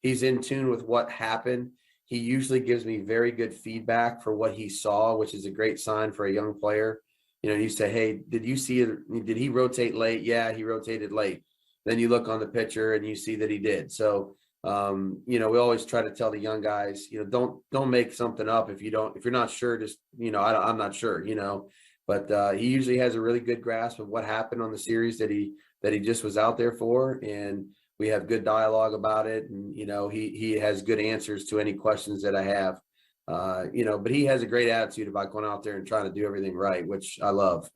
he's in tune with what happened. He usually gives me very good feedback for what he saw, which is a great sign for a young player. You say, hey, did you see it? Did he rotate late? Yeah, he rotated late. Then you look on the picture and you see that he did. So, we always try to tell the young guys, don't make something up if you're not sure, just, I'm not sure, but he usually has a really good grasp of what happened on the series that he just was out there for. And we have good dialogue about it. And, he has good answers to any questions that I have. But he has a great attitude about going out there and trying to do everything right, which I love.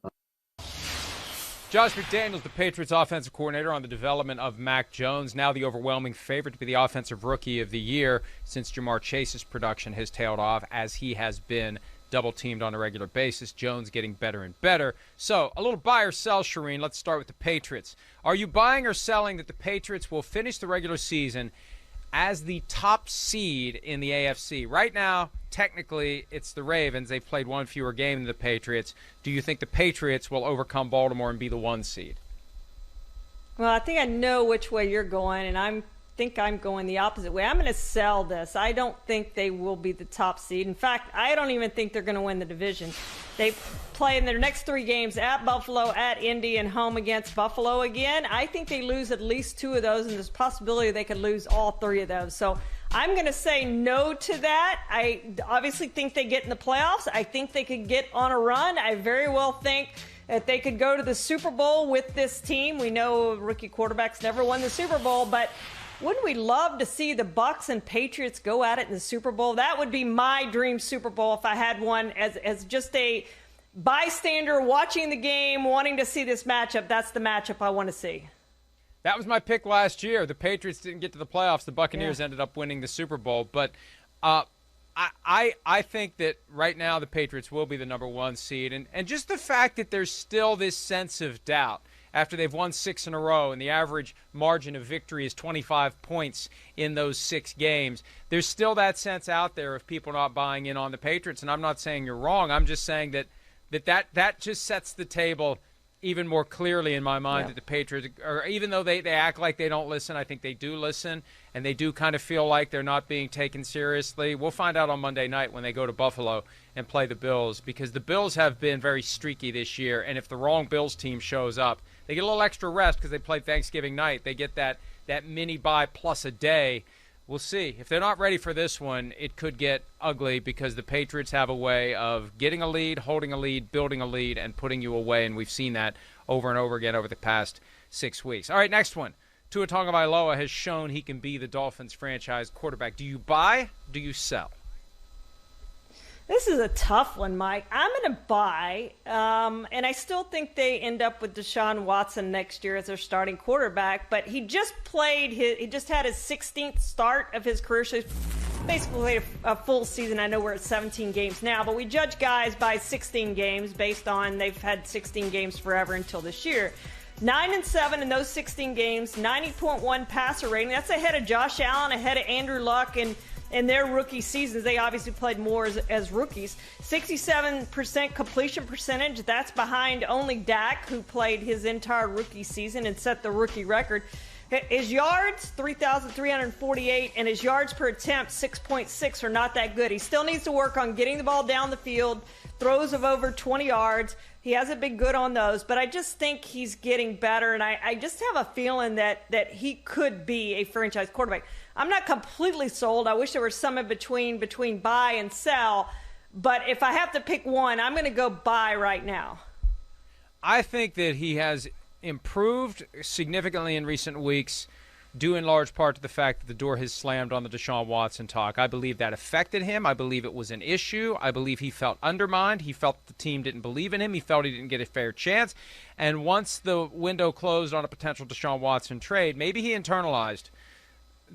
Josh McDaniels, the Patriots offensive coordinator, on the development of Mac Jones, now the overwhelming favorite to be the offensive rookie of the year since Jamar Chase's production has tailed off, as he has been double-teamed on a regular basis. Jones getting better and better. So, a little buy or sell, Charean. Let's start with the Patriots. Are you buying or selling that the Patriots will finish the regular season as the top seed in the AFC? Right now, technically, it's the Ravens. They've played one fewer game than the Patriots. Do you think the Patriots will overcome Baltimore and be the 1 seed? Well, I think I know which way you're going, and I think I'm going the opposite way. I'm going to sell this. I don't think they will be the top seed. In fact, I don't even think they're going to win the division. They play in their next 3 games at Buffalo, at Indy, and home against Buffalo again. I think they lose at least 2 of those, and there's a possibility they could lose all 3 of those. So I'm going to say no to that. I obviously think they get in the playoffs. I think they could get on a run. I very well think that they could go to the Super Bowl with this team. We know rookie quarterbacks never won the Super Bowl, but wouldn't we love to see the Bucs and Patriots go at it in the Super Bowl? That would be my dream Super Bowl if I had one as just a bystander watching the game, wanting to see this matchup. That's the matchup I want to see. That was my pick last year. The Patriots didn't get to the playoffs. The Buccaneers ended up winning the Super Bowl. But I think that right now the Patriots will be the number 1 seed. And just the fact that there's still this sense of doubt after they've won 6 in a row and the average margin of victory is 25 points in those 6 games, there's still that sense out there of people not buying in on the Patriots. And I'm not saying you're wrong. I'm just saying that just sets the table even more clearly in my mind that the Patriots, or even though they act like they don't listen, I think they do listen, and they do kind of feel like they're not being taken seriously. We'll find out on Monday night when they go to Buffalo and play the Bills, because the Bills have been very streaky this year, and if the wrong Bills team shows up, they get a little extra rest because they played Thanksgiving night. They get that mini bye plus a day. We'll see. If they're not ready for this one, it could get ugly, because the Patriots have a way of getting a lead, holding a lead, building a lead, and putting you away, and we've seen that over and over again over the past 6 weeks. All right, next one. Tua Tagovailoa has shown he can be the Dolphins franchise quarterback. Do you buy? Do you sell? This is a tough one, Mike. I'm going to buy, and I still think they end up with Deshaun Watson next year as their starting quarterback, but he just had his 16th start of his career, so he's basically played a full season. I know we're at 17 games now, but we judge guys by 16 games based on they've had 16 games forever until this year. 9-7 in those 16 games, 90.1 passer rating. That's ahead of Josh Allen, ahead of Andrew Luck, and in their rookie seasons, they obviously played more as rookies. 67% completion percentage. That's behind only Dak, who played his entire rookie season and set the rookie record. His yards, 3,348, and his yards per attempt, 6.6, are not that good. He still needs to work on getting the ball down the field, throws of over 20 yards. He hasn't been good on those, but I just think he's getting better, and I just have a feeling that he could be a franchise quarterback. I'm not completely sold. I wish there was some in between buy and sell, but if I have to pick one, I'm going to go buy right now. I think that he has improved significantly in recent weeks, due in large part to the fact that the door has slammed on the Deshaun Watson talk. I believe that affected him. I believe it was an issue. I believe he felt undermined. He felt the team didn't believe in him. He felt he didn't get a fair chance. And once the window closed on a potential Deshaun Watson trade, maybe he internalized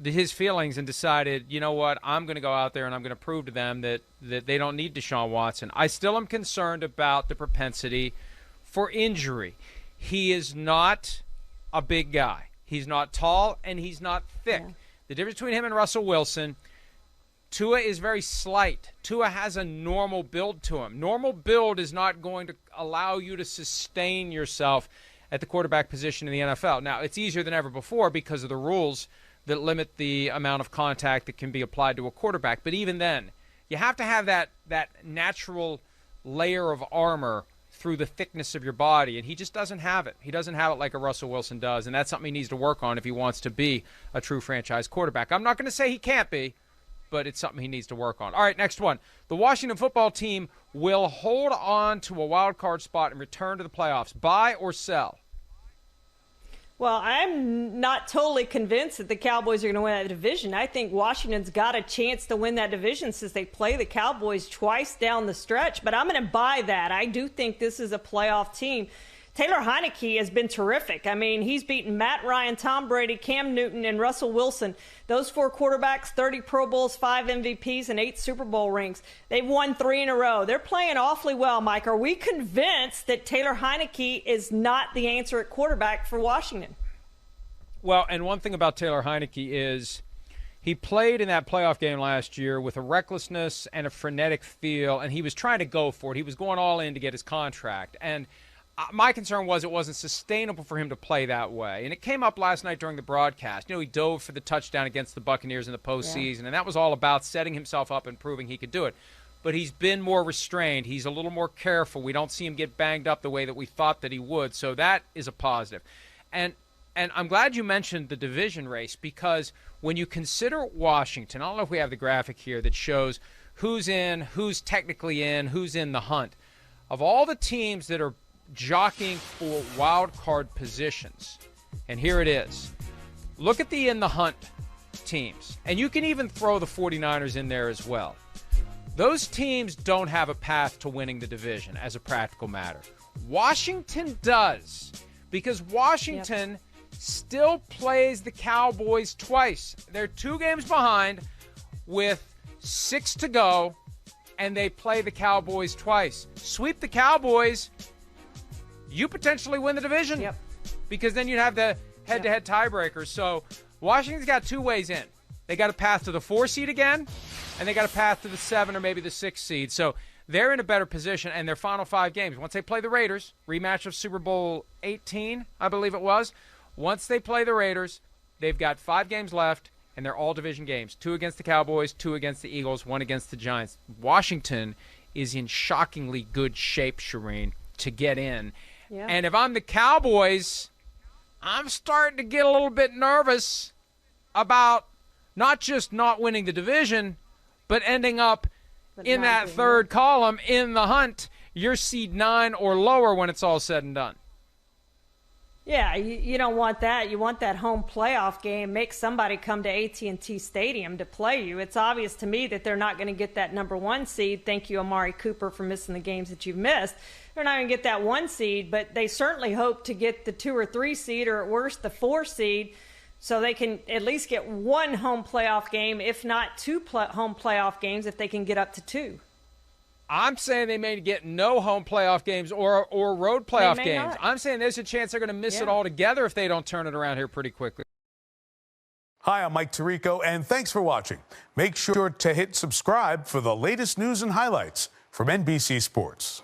his feelings and decided, you know what, I'm going to go out there and I'm going to prove to them that they don't need Deshaun Watson. I still am concerned about the propensity for injury. He is not a big guy. He's not tall, and he's not thick. Yeah. The difference between him and Russell Wilson, Tua is very slight. Tua has a normal build to him. Normal build is not going to allow you to sustain yourself at the quarterback position in the NFL. Now, it's easier than ever before because of the rules that limit the amount of contact that can be applied to a quarterback. But even then, you have to have that natural layer of armor through the thickness of your body, and he just doesn't have it. He doesn't have it like a Russell Wilson does, and that's something he needs to work on if he wants to be a true franchise quarterback. I'm not going to say he can't be, but it's something he needs to work on. All right, next one. The Washington football team will hold on to a wild card spot and return to the playoffs. Buy or sell? Well, I'm not totally convinced that the Cowboys are going to win that division. I think Washington's got a chance to win that division since they play the Cowboys twice down the stretch, but I'm going to buy that. I do think this is a playoff team. Taylor Heineke has been terrific. I mean, he's beaten Matt Ryan, Tom Brady, Cam Newton, and Russell Wilson. Those 4 quarterbacks, 30 Pro Bowls, 5 MVPs, and 8 Super Bowl rings. They've won 3 in a row. They're playing awfully well, Mike. Are we convinced that Taylor Heineke is not the answer at quarterback for Washington? Well, and one thing about Taylor Heineke is he played in that playoff game last year with a recklessness and a frenetic feel, and he was trying to go for it. He was going all in to get his contract. And my concern was it wasn't sustainable for him to play that way. And it came up last night during the broadcast. You know, he dove for the touchdown against the Buccaneers in the postseason, and that was all about setting himself up and proving he could do it. But he's been more restrained. He's a little more careful. We don't see him get banged up the way that we thought that he would. So that is a positive. And I'm glad you mentioned the division race, because when you consider Washington, I don't know if we have the graphic here that shows who's in, who's technically in, who's in the hunt. Of all the teams that are jockeying for wild card positions, and here it is. Look at the in the hunt teams, and you can even throw the 49ers in there as well. Those teams don't have a path to winning the division as a practical matter. Washington does, because Washington still plays the Cowboys twice. They're 2 games behind with 6 to go, and they play the Cowboys twice. Sweep the Cowboys, you potentially win the division, because then you'd have the head-to-head tiebreaker. So Washington's got 2 ways in. They got a path to the 4 seed again, and they got a path to the 7 or maybe the 6 seed. So they're in a better position, and their final 5 games, once they play the Raiders, rematch of Super Bowl 18, I believe it was, once they play the Raiders, they've got 5 games left, and they're all division games. 2 against the Cowboys, 2 against the Eagles, 1 against the Giants. Washington is in shockingly good shape, Charean, to get in. Yeah. And if I'm the Cowboys, I'm starting to get a little bit nervous about not just not winning the division, but ending up in that third column in the hunt. You're seed 9 or lower when it's all said and done. Yeah, you don't want that. You want that home playoff game. Make somebody come to AT&T Stadium to play you. It's obvious to me that they're not going to get that number 1 seed. Thank you, Amari Cooper, for missing the games that you've missed. They're not going to get that 1 seed, but they certainly hope to get the 2 or 3 seed, or at worst the 4 seed, so they can at least get 1 home playoff game, if not 2 home playoff games, if they can get up to 2. I'm saying they may get no home playoff games or road playoff games. Not. I'm saying there's a chance they're going to miss it altogether if they don't turn it around here pretty quickly. Hi, I'm Mike Tirico, and thanks for watching. Make sure to hit subscribe for the latest news and highlights from NBC Sports.